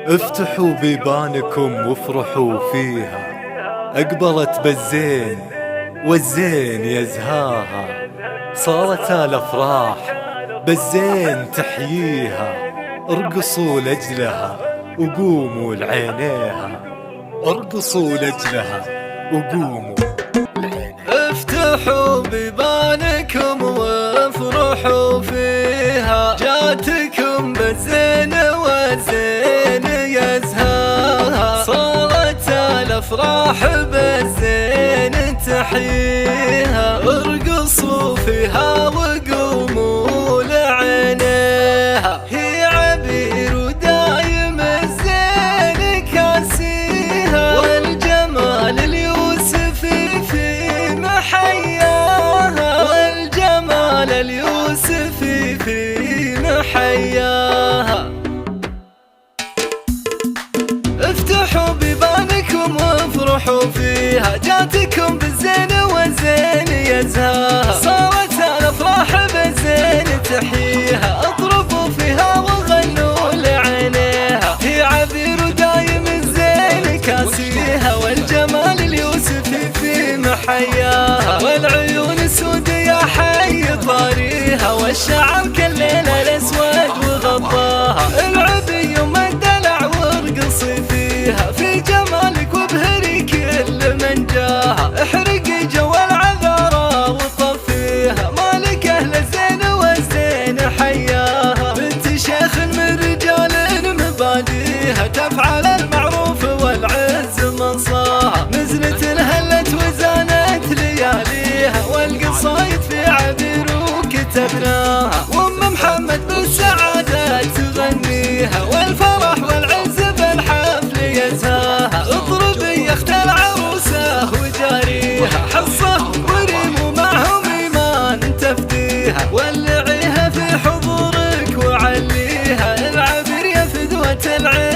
افتحوا بيبانكم وافرحوا فيها، أقبلت بالزين والزين يزهاها، صارت الأفراح بالزين تحييها. ارقصوا لأجلها وقوموا لعينيها، ارقصوا لأجلها وقوموا لعينيها. افتحوا بيبانكم وافرحوا فيها، جاتكم بالزين والزين يزهاها، صارت الافراح بالزين تحييها. ارقصوا فيها وقوموا لعينيها، هي عبير ودايم الزين كاسيها، والجمال اليوسفي في محياها، والجمال اليوسفي في محياها. افتحوا بيبانكم وافرحوا فيها، جاتكم بالزين والزين يزهاها، صارت الافراح بالزين تحييها. اطربوا فيها وغنوا لعينيها، هي عبير دايم الزين كاسيها، والجمال اليوسفي في محياها، والعيون سود يا حي طاريها، والشعر كالليل الاسود وغطاها. العبي يوم الدلع وارقصي فيها، في جمالك وابهري كل من جاها. احرقي جو العذارى وطفيها، مالك اهل الزين والزين حياها. بنت شيخ من رجال مباديها، تفعل المعروف والعز منصاها. نزلت انهلت وزانت لياليها، والقصايد في عبير وكتبناها. وام محمد بالسعادة تغنيها، والفرح والعز بالحفل يزهاها. اطربي يا اخت العروسة وجاريها، حصة وريم ومعهم ايمان تفديها، ولعيها في حضورك وعليها. العبير يا فدوة العين